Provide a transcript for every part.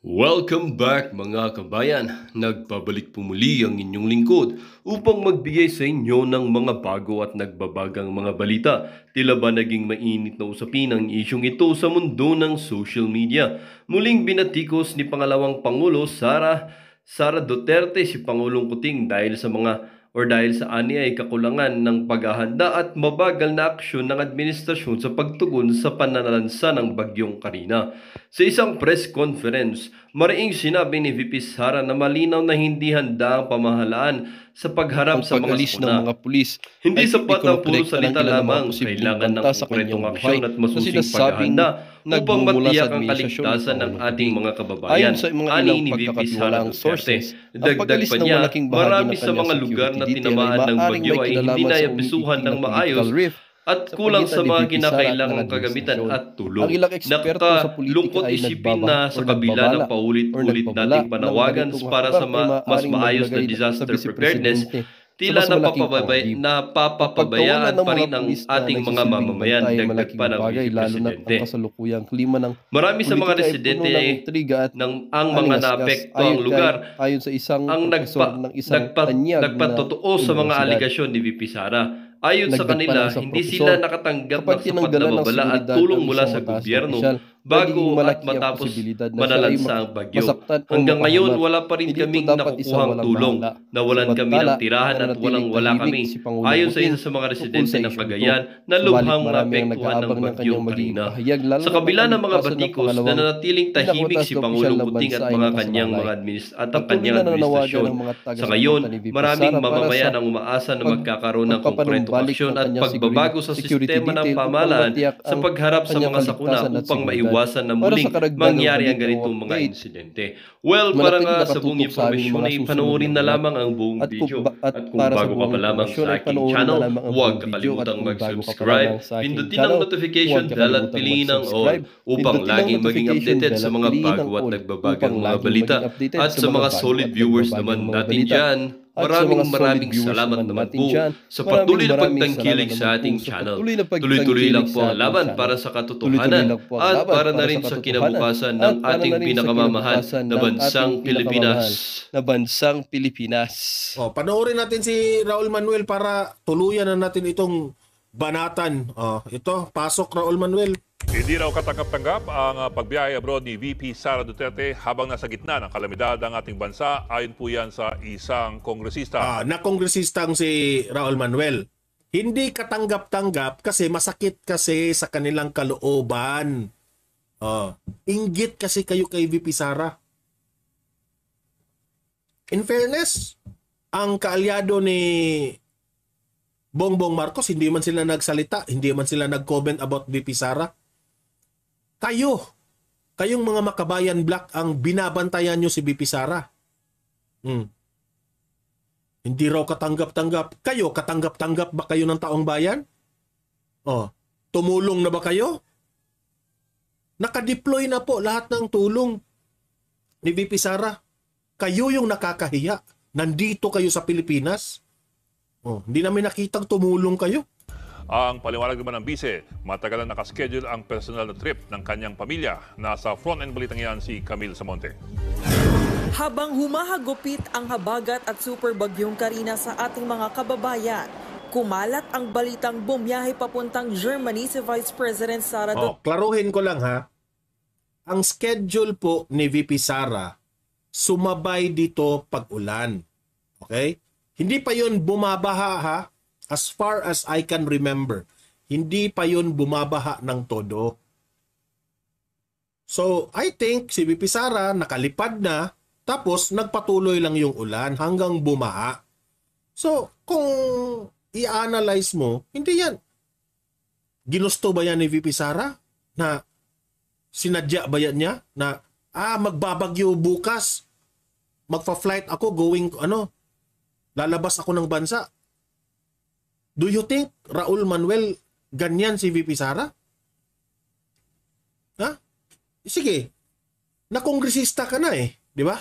Welcome back mga kabayan! Nagpabalik po muli ang inyong lingkod upang magbigay sa inyo ng mga bago at nagbabagang mga balita. Tila ba naging mainit na usapin ang isyong ito sa mundo ng social media? Muling binatikos ni pangalawang Pangulo Sara Duterte si Pangulong Kuting dahil sa aniya ay kakulangan ng paghahanda at mabagal na aksyon ng administrasyon sa pagtugon sa pananalasa ng Bagyong Karina. Sa isang press conference, mariing sinabi ni VP Sara na malinaw na hindi handa ang pamahalaan sa pagharap sa mga pag-alis ng sakuna. mga pulis Hindi ay sapat ang puro ipinoprotektahan salita nila ng mga lamang, posibleng kailangan ng banta sa konkretong kanyang aksyon buhay at na masusing sinasabing paghahanda upang nagmumula sa matiyak ang administrasyon ni kaligtasan ng Pangulong ating Kuting. mga kababayan. Ayon sa mga Ani ilang ni VP Sara pagkakatiwalaang Duterte. sources, ang Dagdag pag-alis pa ng niya, malaking bahagi marami ng sa kanyang mga lugar security na detail ay tinamaan ng maaaring bagyo may ay hindi kinalaman na sa iapesuhan umiiting ng na maayos political rift at sa kulang pagitan sa ni mga VP Sara at ng kinakailangang kagamitan administrasyon. at tulong. Ang ilang eksperto sa politika Nakakalungkot ay isipin nagbabala na o sa kabila ng nagbabala paulit-ulit nagbabala nating ng panawagan ganitong para sa hakbang ay mas maaaring maayos na maglagay sa disaster preparedness, vice-presidente sa tila mas malaking panganib. Ang napapabayaan pagkawalan ng pa mga rin ang pulis na ating mga nagsisilbing mamamayan, bantay ay dagdag malaking pa ng bagay Vice lalo na ang Presidente. kasalukuyang klima ng Marami sa mga politika ay residente puno ng intriga at ang mga alingasgas. naapektuang lugar Ayon sa isang ang profesor ng isang tanyag na nagpatotoo sa mga universidad. aligasyon ni VP Sara. Ayon sa Dagdag pa ng kanila, isang hindi profesor, sila nakatanggap ng kapag sapat na tinanggalan ng babala at seguridad tulong ang mula isang sa mataas na gobyerno opisyal, magiging bago at malaki ang matapos posibilidad na siya ay manalansa ang bagyo. masaktan o Hanggang ngayon, mapahamak. wala pa rin Hindi kaming ito dapat isang nakukuhang walang tulong. bahala. Nawalan kami ng Samantala, tirahan at nananatiling walang-wala tahimik kami. si Pangulong Ayon sa Putin isa sa mga tungkol residente sa ng isyung Cagayan ito. na Subalit lubhang marami ang naapektuhan ng nag-aabang ng Bagyong kanyang magiging Karina. pahayag lalo Sa na kabila ng mga pagkaligtasan ng batikos, pangalawang nananatiling tahimik si pinakamatataas na opisyal Pangulong ng Kuting bansa at ay mga kanyang nakasalalay. at ang Patuloy kanyang na nanawagan administrasyon. ng mga Sa taga-suporta ngayon, ni VP maraming Sara para mamamayan sa ang umaasa na magkakaroon ng konkretong pagpapanumbalik aksyon ng at kanyang pagbabago sa security sistema ng detail upang pamahalaan matiyak sa ang pagharap sa kanyang mga sakuna kaligtasan at upang seguridad. maiwasan na Para sa muling karagdagang mangyari ang balita o ganitong mga update, insidente. Well, para manatiling nga sa buong nakatutok sa aming impormasyon mga ay susunod panoorin na na ulat. lamang ang buong At video. At kung para sa bago ka buong pa lamang impormasyon sa ay aking panoorin na channel, lamang ang huwag buong video. At kakalimutang kung bago ka pa mag-subscribe, lamang sa aking pindutin ang channel, notification huwag bell at kakalimutang piliin ang all mag-subscribe. upang Pindutin ang laging maging notification updated bell sa at mga piliin bago ang at all nagbabagang upang mga laging balita. maging updated At sa sa mga bago solid at viewers nagbabagang naman mga natin balita. dyan, At sa mga solid maraming viewers salamat naman naman natin po dyan, sa patuloy na maraming pagtangkilik salamat sa naman ating po sa channel. patuloy na Tuloy-tuloy lang pagtangkilik po sa ang ating laban channel. para sa Tuloy-tuloy katotohanan lang po ang at laban para na para rin sa sa katotohanan kinabukasan at ng para ating na rin sa pinakamamahal kinabukasan na ng bansang ating Pilipinas. pinakamamahal na bansang Pilipinas. Panoorin natin si Raul Manuel para tuluyan na natin itong banatan. Ito, pasok Raul Manuel. Hindi raw katanggap-tanggap ang pagbiyahe abroad ni VP Sara Duterte habang nasa gitna ng kalamidad ang ating bansa. Ayon po yan sa isang kongresista. Na kongresistang si Raul Manuel. Hindi katanggap-tanggap kasi masakit kasi sa kanilang kalooban. Inggit kasi kayo kay VP Sara. In fairness, ang kaalyado ni Bongbong Marcos, hindi man sila nagsalita, hindi man sila nag-comment about VP Sara. Kayong mga makabayan black ang binabantayan nyo si VP Sara. Hindi raw katanggap-tanggap. Kayo, katanggap-tanggap ba kayo ng taong bayan? Tumulong na ba kayo? Nakadeploy na po lahat ng tulong ni VP Sara. Kayo yung nakakahiya. Nandito kayo sa Pilipinas. Hindi namin nakitang tumulong kayo. Ang paliwanag naman ng bise, matagal na nakaschedule ang personal na trip ng kanyang pamilya. Nasa front-end balitang yan si Camille Samonte. Habang humahagupit ang habagat at super bagyong Karina sa ating mga kababayan, kumalat ang balitang bumiyahe papuntang Germany si Vice President Sara Duterte. Klaruhin ko lang ha. Ang schedule po ni VP Sara, sumabay dito pag-ulan. Okay? Hindi pa yun bumabaha ha. As far as I can remember, hindi pa yun bumabaha ng todo. So, I think si VP Sara nakalipad na, tapos nagpatuloy lang yung ulan hanggang bumaha. So, kung i-analyze mo, hindi yan. Ginusto ba yan ni VP Sara? Na sinadya ba yan niya? Na, magbabagyo bukas. Magfa-flight ako going, lalabas ako ng bansa. Do you think Raul Manuel ganyan si VP Sara? Sige. Nakongresista ka na di ba?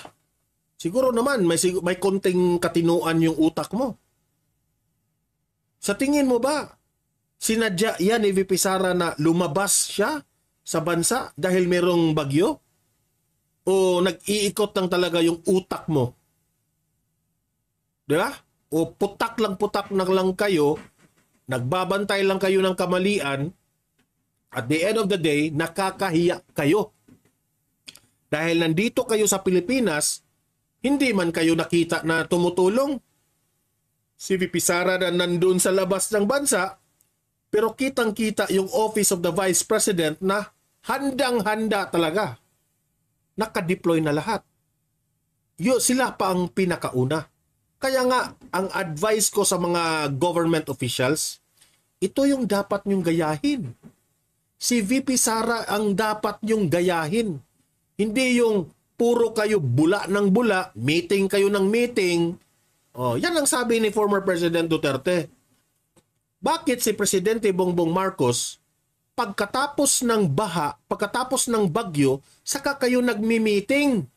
Siguro naman may konting katinuan yung utak mo. Sa tingin mo ba sinadya yan ni VP Sara na lumabas siya sa bansa dahil merong bagyo? O nag-iikot lang talaga yung utak mo. Di ba? O putak na lang kayo, nagbabantay lang kayo ng kamalian, at the end of the day, nakakahiya kayo. Dahil nandito kayo sa Pilipinas, hindi man kayo nakita na tumutulong. Si VP Sara na nandun sa labas ng bansa, pero kitang-kita yung Office of the Vice President na handang-handa talaga. Nakadeploy na lahat. Sila pa ang pinakauna. Kaya nga, ang advice ko sa mga government officials, ito yung dapat nyong gayahin. Si VP Sara ang dapat nyong gayahin. Hindi yung puro kayo bula ng bula, meeting kayo ng meeting. Yan ang sabi ni former President Duterte. Bakit si Presidente Bongbong Marcos, pagkatapos ng baha, pagkatapos ng bagyo, saka kayo nagmi-meeting?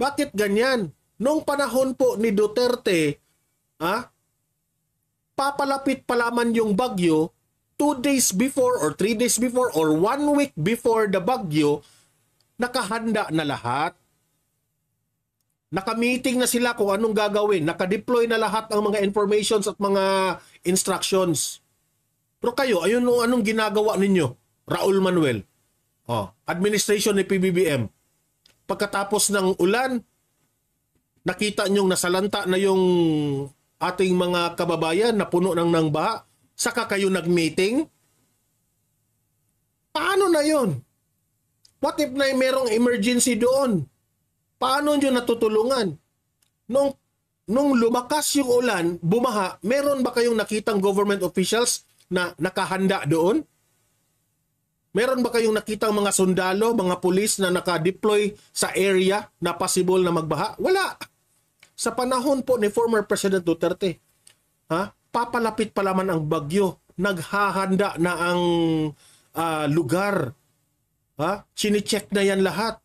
Bakit ganyan? Noong panahon po ni Duterte, papalapit pa lamang yung bagyo, 2 days before or 3 days before or 1 week before the bagyo, nakahanda na lahat. Naka-meeting na sila kung anong gagawin. Naka-deploy na lahat ang mga informations at mga instructions. Pero kayo, anong ginagawa ninyo? Raul Manuel, administration ni PBBM. Pagkatapos ng ulan, nakita nyong nasalanta na yung ating mga kababayan na puno ng baha, saka kayo nag-meeting? Paano na yon? What if na merong emergency doon? Paano nyo natutulungan? Nung lumakas yung ulan, bumaha, meron ba kayong nakitang government officials na nakahanda doon? Meron ba kayong nakitang mga sundalo, mga pulis na naka-deploy sa area na possible na magbaha? Wala. Sa panahon po ni former President Duterte, papalapit pa lamang ang bagyo, naghahanda na ang lugar. Chine-check na yan lahat.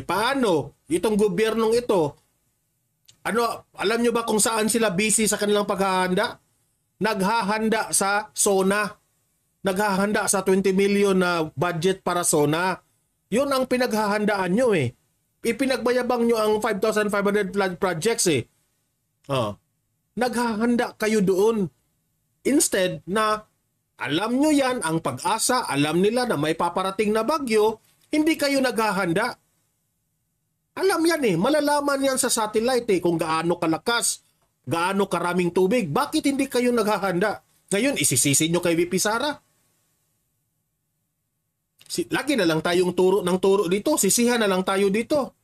Paano? Itong gobyernong ito, alam nyo ba kung saan sila busy sa kanilang paghahanda? Naghahanda sa SONA. Naghahanda sa 20 million na budget para SONA. Yun ang pinaghahandaan nyo eh. Ipinagbayabang nyo ang 5,500 flood projects eh. Naghahanda kayo doon. Instead na alam nyo yan, ang Pag-asa, alam nila na may paparating na bagyo, hindi kayo naghahanda. Alam yan eh, malalaman yan sa satellite eh, kung gaano kalakas, gaano karaming tubig. Bakit hindi kayo naghahanda? Ngayon, isisisi nyo kay VP Sara. Lagi na lang tayong turo ng turo dito, sisihan na lang tayo dito.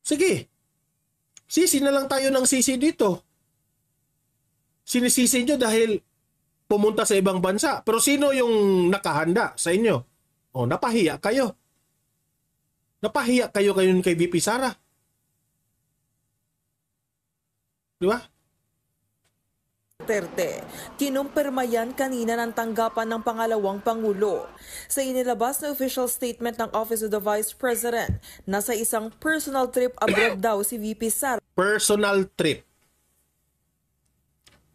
Sige, sisi na lang tayo ng sisi dito. Sinisisi nyo dahil pumunta sa ibang bansa. Pero sino yung nakahanda sa inyo? Napahiya kayo. Napahiya kayo kay VP Sara. Di ba? Duterte. Kinumpirma yan kanina ng tanggapan ng pangalawang Pangulo. Sa inilabas na official statement ng Office of the Vice President, nasa isang personal trip abroad daw si VP Sara. Personal trip.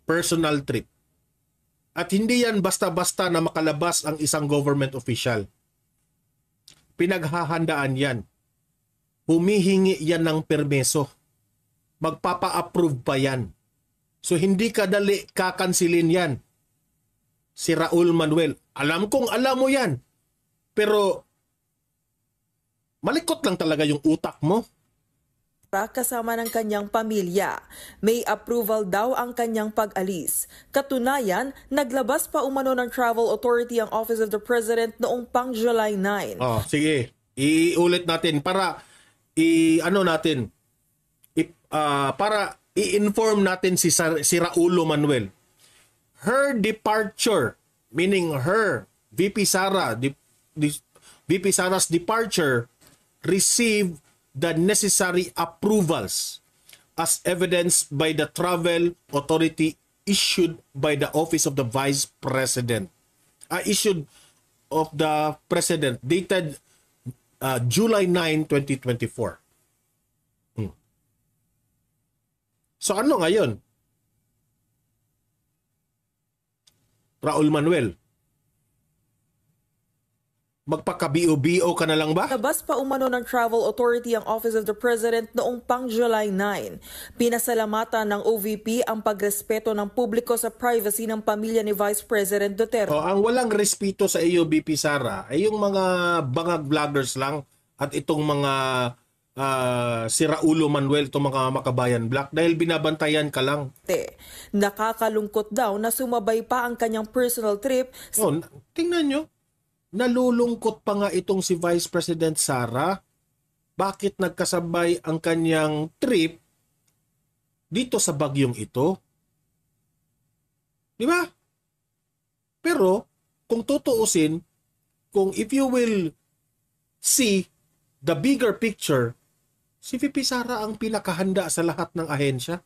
Personal trip. At hindi yan basta-basta na makalabas ang isang government official. Pinaghahandaan yan. Humihingi yan ng permeso. Magpapa-approve pa yan. So hindi kadali kakansilin yan. Si Raul Manuel. Alam kong alam mo yan. Pero malikot lang talaga yung utak mo. Kasama ng kanyang pamilya. May approval daw ang kanyang pag-alis. Katunayan, naglabas pa umano ng Travel Authority ang Office of the President noong pang July 9. Sige. Iulit natin para para i-inform natin si Raulo Manuel. Her departure, meaning her, VP Sara, VP Sara's departure received the necessary approvals as evidenced by the Travel Authority issued by the Office of the Vice President. Issued of the President dated July 9, 2024. So ano ngayon? Raul Manuel, Magpaka-BO-BO ka na lang ba? Labas pa umano ng Travel Authority ang Office of the President noong pang July 9. Pinasalamatan ng OVP ang pagrespeto ng publiko sa privacy ng pamilya ni Vice President Duterte. Ang walang respeto sa iyo, BP Sara, ay yung mga bangag vloggers lang at itong mga si Raulo Manuel, itong mga Makabayan Black, dahil binabantayan ka lang. Nakakalungkot daw na sumabay pa ang kanyang personal trip. Tingnan nyo, nalulungkot pa nga itong si Vice President Sara. Bakit nagkasabay ang kanyang trip dito sa bagyong ito? Di ba? Pero, kung tutuusin, kung if you will see the bigger picture, si VP Sara ang pinakahanda sa lahat ng ahensya.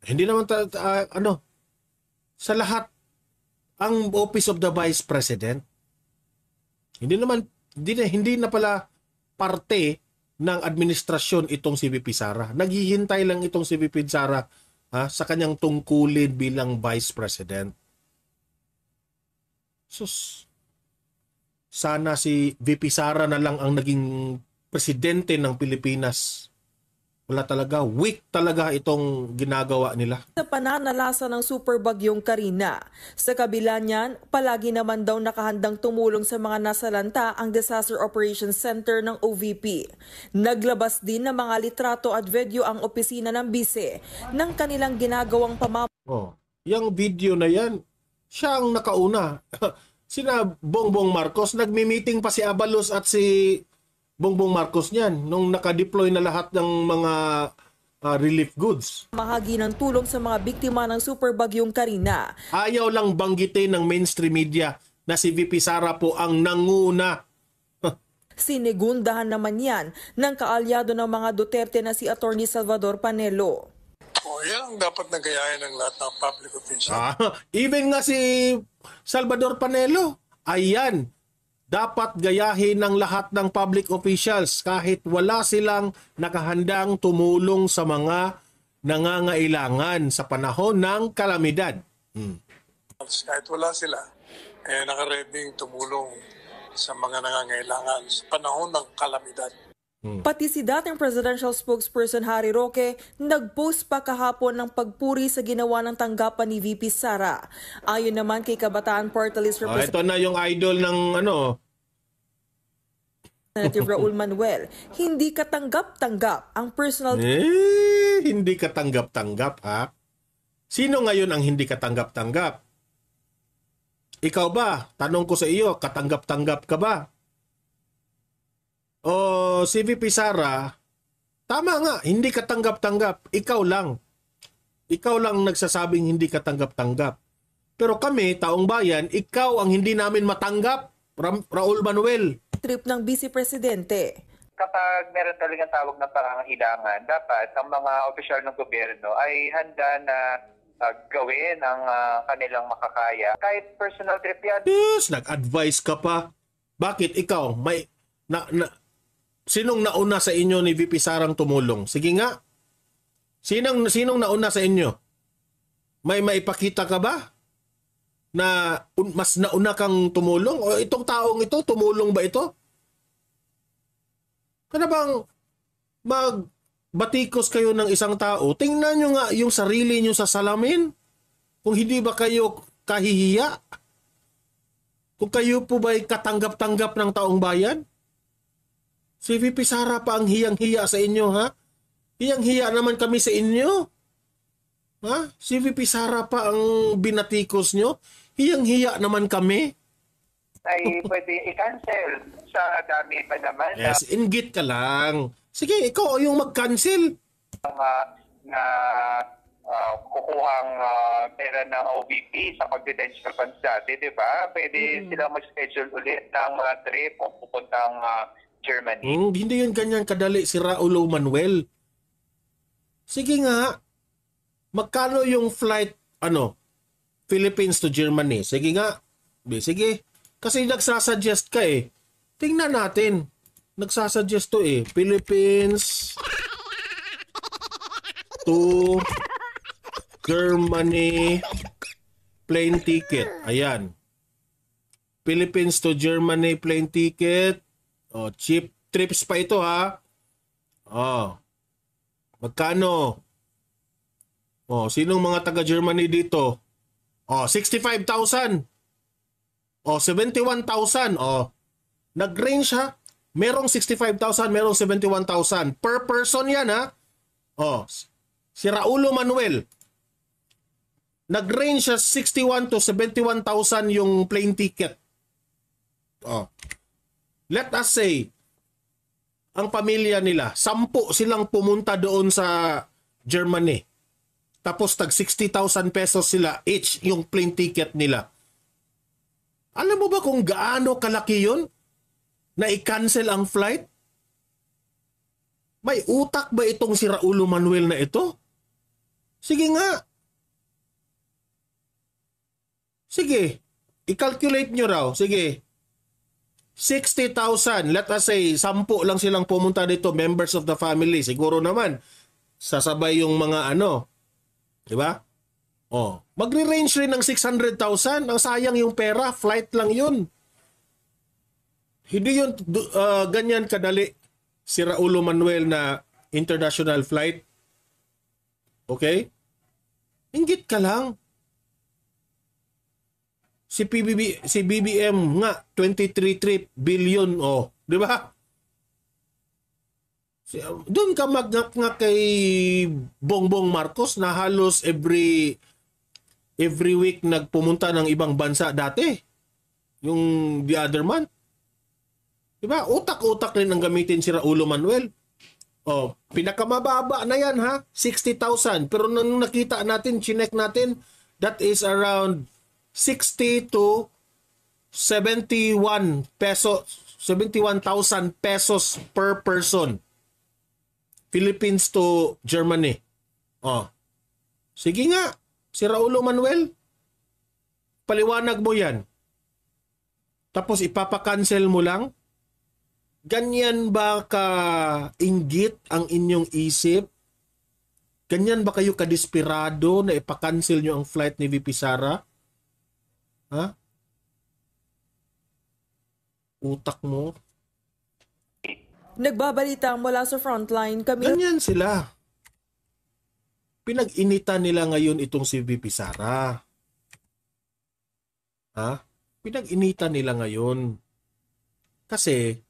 Hindi naman sa lahat ang Office of the Vice President. Hindi na pala parte ng administrasyon itong si VP Sara. Naghihintay lang itong si VP Sara sa kanyang tungkulin bilang Vice President. Sus, sana si VP Sara na lang ang naging presidente ng Pilipinas. Wala talaga, weak talaga itong ginagawa nila. Sa pananalasa ng super bagyong Karina. Sa kabila niyan, palagi naman daw nakahandang tumulong sa mga nasalanta ang Disaster Operations Center ng OVP. Naglabas din ng mga litrato at video ang opisina ng bise ng kanilang ginagawang Yung video na yan, siya ang nakauna. Sina Bongbong Marcos, nagmi-meeting pa si Abalos at si Bongbong Marcos niyan nung nakadeploy na lahat ng mga relief goods. Mahagi ng tulong sa mga biktima ng super bagyong Karina. Ayaw lang banggitin ng mainstream media na si VP Sara po ang nanguna. Sinigundahan naman yan ng kaalyado ng mga Duterte na si Attorney Salvador Panelo. Yan ang dapat nagayahin ng lahat ng public officials. Even nga si Salvador Panelo, ayan, dapat gayahin ng lahat ng public officials kahit wala silang nakahandang tumulong sa mga nangangailangan sa panahon ng kalamidad. Kahit wala sila, nakareding tumulong sa mga nangangailangan sa panahon ng kalamidad. Pati si dating presidential spokesperson Harry Roque nag-post pa kahapon ng pagpuri sa ginawa ng tanggapan ni VP Sara. Ayon naman kay Kabataan Party List Ito na yung idol ng Representative Raul Manuel, hindi katanggap-tanggap ang personal... Hindi katanggap-tanggap ha? Sino ngayon ang hindi katanggap-tanggap? Ikaw ba? Tanong ko sa iyo, katanggap-tanggap ka ba? O si VP Sara, tama nga, hindi katanggap-tanggap. Ikaw lang. Ikaw lang nagsasabing hindi katanggap-tanggap. Pero kami, taong bayan, ikaw ang hindi namin matanggap. Raul Manuel. Trip ng Vice Presidente. Kapag meron talagang tawag na pangangailangan, dapat ang mga opisyal ng gobyerno ay handa na gawin ang kanilang makakaya. Kahit personal trip yan. Yes, nag-advise ka pa. Bakit ikaw? Sinong nauna sa inyo ni VP Sarang tumulong? Sige nga. Sinong nauna sa inyo? May maipakita ka ba? Na mas nauna kang tumulong? O itong taong ito, tumulong ba ito? Kana bang magbatikos kayo ng isang tao? Tingnan nyo nga yung sarili nyo sa salamin. Kung hindi ba kayo kahihiya? Kung kayo po ba'y katanggap-tanggap ng taong bayan? Si VP Sara pa ang hiyang-hiya sa inyo, ha? Hiyang-hiya naman kami sa inyo. Ha? Si VP Sara pa ang binatikos nyo. Hiyang-hiya naman kami. Ay pwede i-cancel sa dami pa naman. Yes, inggit ka lang. Sige, ikaw yung mag-cancel. Na kukuhang pera ng OVP sa confidential funds dati, di ba? Pwede silang mag-schedule ulit ng trip o pupuntang Germany. Hindi yun ganyan kadali si Raulo Manuel. Sige nga, magkano yung flight, Philippines to Germany? Sige nga, sige. Kasi nagsasuggest ka eh. Tingnan natin. Nagsasuggest to eh. Philippines to Germany plane ticket. Ayan. Philippines to Germany plane ticket. Cheap trips pa ito ha. Magkano? Sinong mga taga-Germany dito? 65,000. 71,000. Nag-range ha. Merong 65,000, merong 71,000. Per person yan ha. Si Raulo Manuel. Nag-range siya 61 to 71,000 yung plane ticket. Let us say, ang pamilya nila, 10 silang pumunta doon sa Germany. Tapos tag 60,000 pesos sila each yung plane ticket nila. Alam mo ba kung gaano kalaki yun? Na i-cancel ang flight? May utak ba itong si Raulo Manuel na ito? Sige nga. Sige. I-calculate nyo raw. Sige. 60,000. Let us say, 10 lang silang pumunta dito, members of the family. Siguro naman, sasabay yung mga Diba? Magre-range rin ng 600,000. Ang sayang yung pera. Flight lang yun. Hindi yun ganyan kadali si Raulo Manuel na international flight. Okay? Inggit ka lang. Si BBM nga 23 billion di ba? Doon ka magngak kay Bongbong Marcos na halos every week nagpumunta ng ibang bansa dati. Yung the other month. Diba? Utak-utak rin ang gamitin si Raulo Manuel. Pinakamababa na yan ha, 60,000. Pero nung nakita natin, chinek natin, that is around 60 to 71,000 pesos per person. Philippines to Germany. Sige nga, si Raulo Manuel, paliwanag mo yan. Tapos ipapakancel mo lang? Ganyan ba ka-inggit ang inyong isip? Ganyan ba kayo kadesperado na ipakancel nyo ang flight ni VP Sara? Ha? Utak mo? Nagbabalita mula sa frontline kami. Ganyan sila. Pinag-initan nila ngayon itong si VP Sara. Ha? Pinag-initan nila ngayon. Kasi,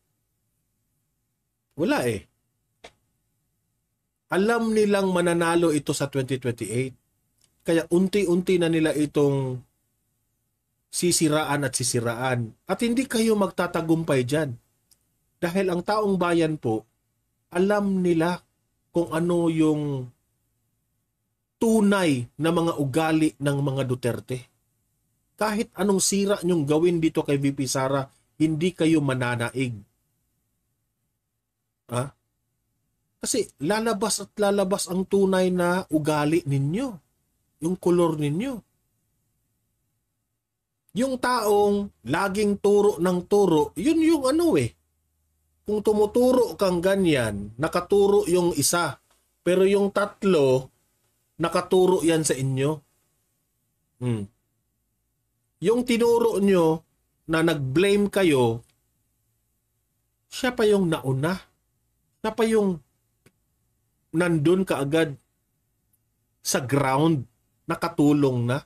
wala Alam nilang mananalo ito sa 2028. Kaya unti-unti na nila itong sisiraan at sisiraan. At hindi kayo magtatagumpay dyan. Dahil ang taong bayan po, alam nila kung ano yung tunay na mga ugali ng mga Duterte. Kahit anong sira nyong gawin dito kay VP Sara, hindi kayo mananaig. Kasi lalabas at lalabas ang tunay na ugali ninyo. Yung kolor ninyo. Yung taong laging turo ng turo, yun yung Kung tumuturo kang ganyan, nakaturo yung isa. Pero yung tatlo, nakaturo yan sa inyo. Yung tinuro nyo na nag-blame kayo, siya pa yung nauna. Siya pa yung nandun kaagad sa ground, nakatulong na.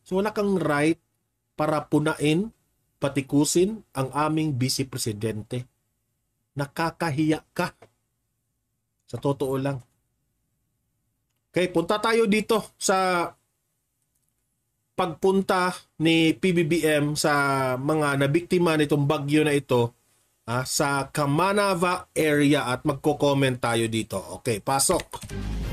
So wala kang right para punain, patikusin ang aming vice presidente. Nakakahiya ka. Sa totoo lang. Okay, punta tayo dito sa pagpunta ni PBBM sa mga nabiktima nitong bagyo na ito sa Kamanava area at magko-comment tayo dito. Okay, pasok.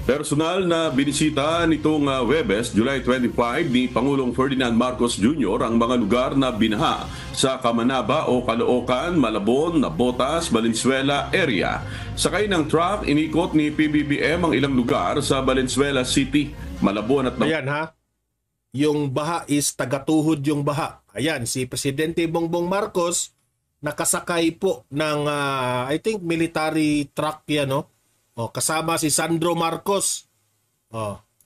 Personal na binisita nitong Webes, July 25 ni Pangulong Ferdinand Marcos Jr. ang mga lugar na binaha sa Kamanaba o Caloocan, Malabon, Nabotas, Valenzuela area. Sakay ng truck, inikot ni PBBM ang ilang lugar sa Valenzuela City, Malabon at Ayan ha, yung baha is tagatuhod yung baha. Ayan, si Presidente Bongbong Marcos nakasakay po ng I think military truck yan, kasama si Sandro Marcos.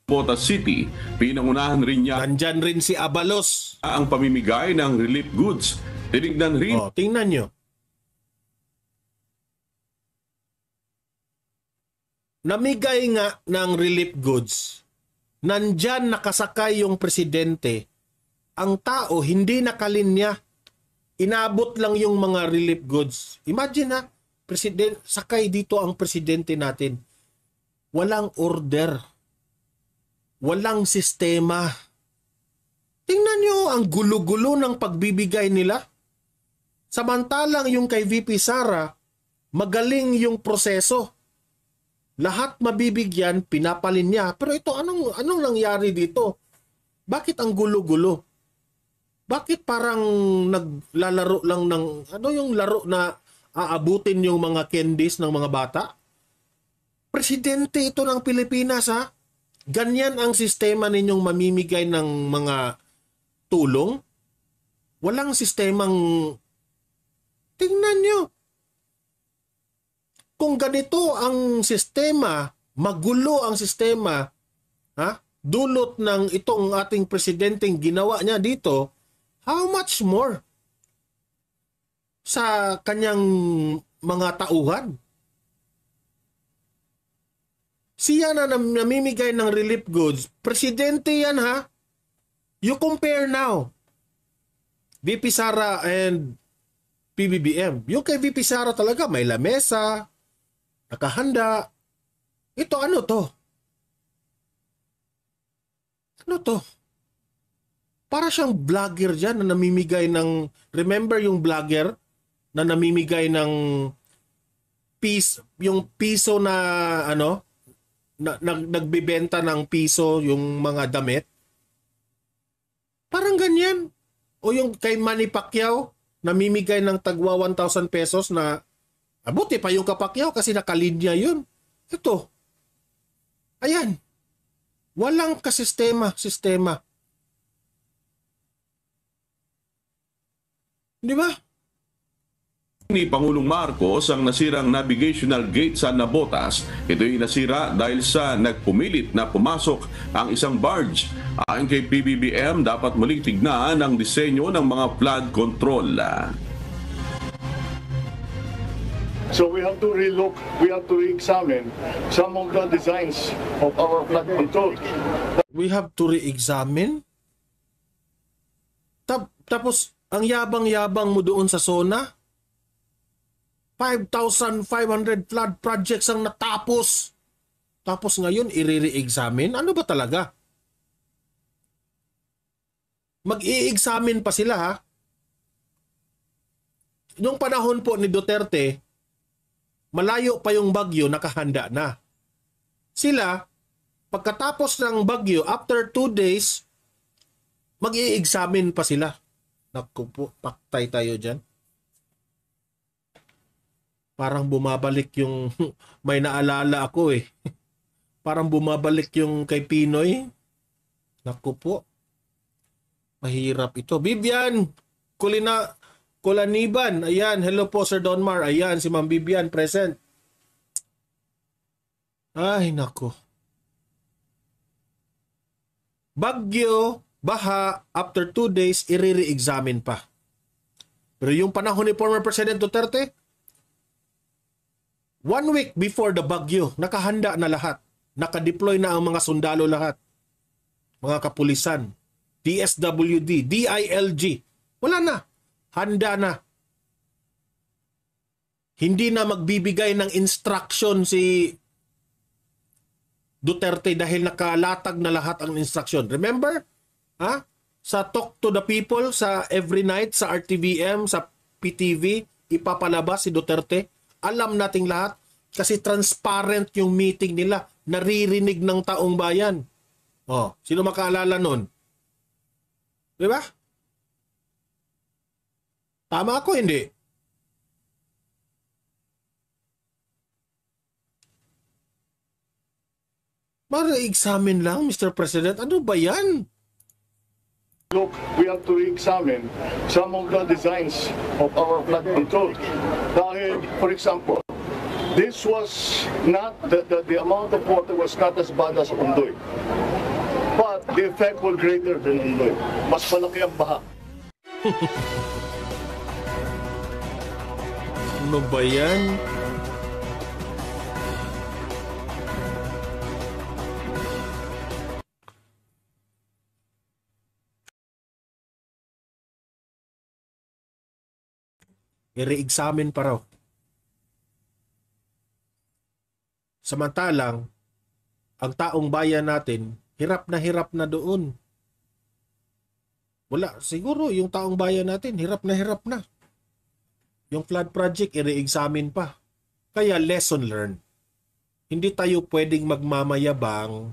Botas City. Pinangunahan rin niya Nandyan rin si Abalos. ang pamimigay ng relief goods. Tinignan rin Oh, tingnan nyo. Namigay nga ng relief goods. Nandyan nakasakay yung presidente. Ang tao hindi nakalinya. Inabot lang yung mga relief goods. Imagine na, sakay dito ang presidente natin. Walang order. Walang sistema. Tingnan nyo ang gulo-gulo ng pagbibigay nila. Samantalang yung kay VP Sara, magaling yung proseso. Lahat mabibigyan, pinapalin niya. Pero ito, anong nangyari dito? Bakit ang gulo-gulo? Bakit parang naglalaro lang ng, ano yung laro na aabutin yung mga candies ng mga bata? Presidente ito ng Pilipinas, ha? Ganyan ang sistema ninyong mamimigay ng mga tulong? Walang sistemang... Tingnan nyo. Kung ganito ang sistema, magulo ang sistema, ha? Dulot ng itong ating presidenteng ginawa niya dito, how much more sa kanyang mga tauhan? Siya na namimigay ng relief goods. Presidente yan, ha? You compare now. VP Sara and PBBM. Yung kay VP Sara talaga, may lamesa, nakahanda. Ito ano to? Ano to? Para siyang vlogger dyan na namimigay ng... Remember yung vlogger na namimigay ng yung piso na ano? Nagbibenta ng piso yung mga damit? Parang ganyan. O yung kay Manny Pacquiao, namimigay ng tagwa 1,000 pesos na abuti pa yung kapakyaw kasi nakalinya yun. Ito. Ayan. Walang sistema. Di ba? ni Pangulong Marcos ang nasirang navigational gate sa Nabotas. Ito'y nasira dahil sa nagpumilit na pumasok ang isang barge. Ayon kay PBBM, dapat muling tignan ang disenyo ng mga flood control. So we have to relook, we have to re-examine some of the designs of our flood control. We have to re-examine? Tapos, ang yabang-yabang mo doon sa SONA? 5,500 flood projects ang natapos. Tapos ngayon, i-re-examine? Ano ba talaga? Mag-i-examine pa sila, ha? Noong panahon po ni Duterte, malayo pa yung bagyo, nakahanda na. Sila, pagkatapos ng bagyo, after 2 days, mag-i-examine pa sila. Naku po, paktay tayo dyan. Parang bumabalik yung, may naalala ako eh. Parang bumabalik yung kay Pinoy. Naku po, mahirap ito. Bibian, Kulaniban, ayan, hello po Sir Donmar, ayan, si Ma'am Bibian, present. Ay, naku. Bagyo, baha, after 2 days, i-re-examine pa. Pero yung panahon ni former President Duterte, 1 week before the bagyo, nakahanda na lahat. Nakadeploy na ang mga sundalo lahat. Mga kapulisan, DSWD, DILG, wala na. Handa na. Hindi na magbibigay ng instruction si Duterte dahil nakalatag na lahat ang instruction. Remember? Ha? Sa Talk to the People, sa every night, sa RTVM, sa PTV, ipapalabas si Duterte. Alam nating lahat kasi transparent yung meeting nila. Naririnig ng taong bayan. Oh, sino makaalala nun? Di ba? Tama ako, hindi? Mara-examine lang, Mr. President. Ano ba yan? Look, we have to re-examine some of the designs of our flood control. Dahil, for example, this was not, the amount of water was not as bad as Ondoy. the effect will greater than Ondoy. Mas malaki ang baha. Ano ba yan? I-re-examine pa raw. Samantalang, ang taong bayan natin, hirap na doon. Wala, siguro yung taong bayan natin, hirap na. Yung flood project, i-re-examine pa. Kaya lesson learned. Hindi tayo pwedeng magmamayabang.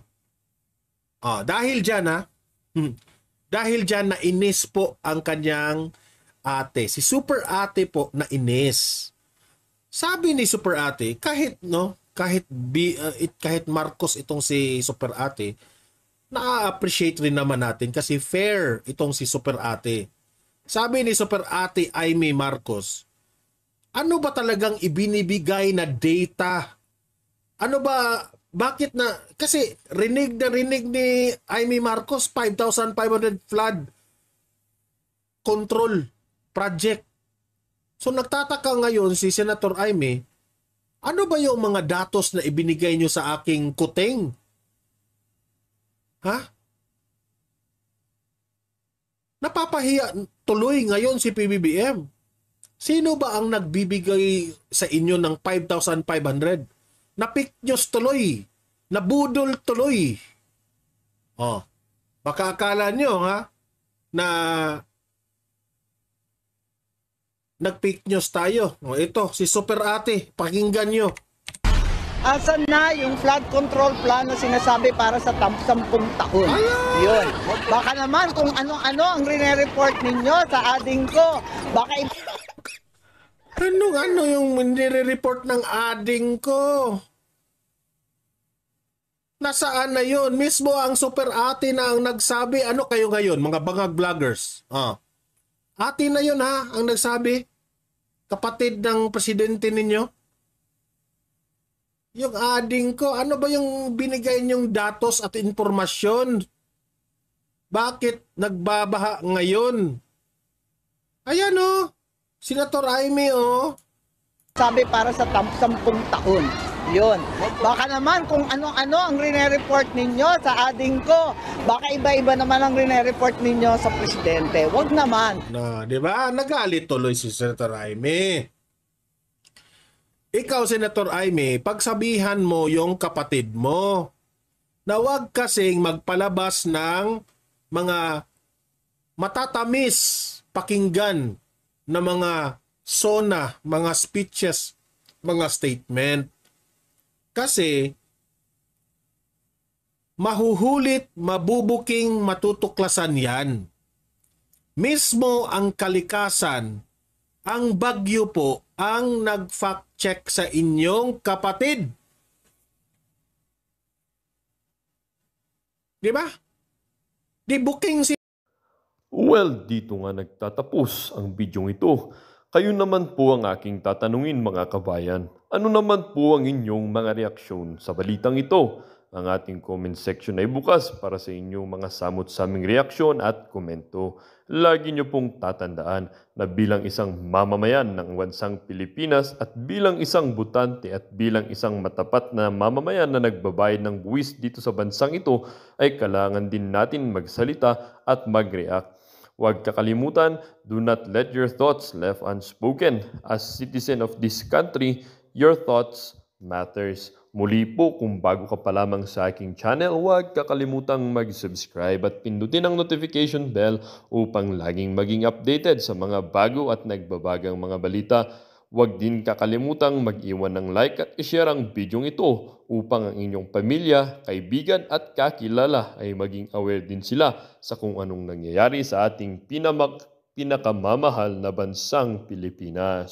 Dahil dyan dahil dyan na inis po ang kanyang ate. Si Super Ate po na inis. Sabi ni Super Ate, kahit Marcos itong si Super Ate, na-appreciate rin naman natin kasi fair itong si Super Ate. Sabi ni Super Ate Amy Marcos, ano ba talagang ibinibigay na data? Ano ba, bakit na, kasi rinig ni Amy Marcos, 5,500 flood control project. So nagtataka ngayon si Senator Amy, ano ba yung mga datos na ibinigay nyo sa aking kuting? Napapahiya tuloy ngayon si PBBM. Sino ba ang nagbibigay sa inyo ng 5,500? Na-fake news tuloy. Nabudol tuloy. Baka akala nyo na nag-fake news tayo. Ito, si Super Ate, pakinggan nyo. Asan na yung flood control plan na sinasabi para sa 10 taon? Yun. Baka naman kung ano-ano ang rine-report ninyo sa ading ko. Baka Ano yung nire-report ng ading ko? Nasaan na yun? Mismo ang Super Ate na ang nagsabi. Ano kayo ngayon, mga bangag vloggers? Ate na yun ang nagsabi. Kapatid ng presidente ninyo. Yung ading ko, ano ba yung binigay niyong datos at informasyon? Bakit nagbabaha ngayon? Ayan Senator Amy sabi para sa 10 taon. Yun. Baka naman kung ano-ano ang rine-report ninyo sa ading ko. Baka iba-iba naman ang rine-report ninyo sa presidente. Wag naman. Di ba? Nagalit tuloy si Senator Amy. Ikaw, Senator Amy, pagsabihan mo yung kapatid mo na wag kasing magpalabas ng mga matatamis pakinggan na mga sona, mga speeches, mga statement. Kasi mahuhulit, mabubuking, matutuklasan yan. Mismo ang kalikasan, ang bagyo po, ang nag-fact check sa inyong kapatid. Di ba? Di booking si... Well, dito nga nagtatapos ang bidyong ito. Kayo naman po ang aking tatanungin mga kabayan. Ano naman po ang inyong mga reaksyon sa balitang ito? Ang ating comment section ay bukas para sa inyong mga samot-saming reaksyon at komento. Lagi niyo pong tatandaan na bilang isang mamamayan ng bansang Pilipinas at bilang isang butante at bilang isang matapat na mamamayan na nagbabayad ng buwis dito sa bansang ito ay kailangan din natin magsalita at mag-react. Huwag kakalimutan, do not let your thoughts left unspoken. As citizen of this country, your thoughts matters. Muli po, kung bago ka pa lamang sa aking channel, huwag kakalimutang mag-subscribe at pindutin ang notification bell upang laging maging updated sa mga bago at nagbabagang mga balita. Huwag din kakalimutang mag-iwan ng like at i-share ang bidyong ito upang ang inyong pamilya, kaibigan at kakilala ay maging aware din sila sa kung anong nangyayari sa ating pinakamamahal na bansang Pilipinas.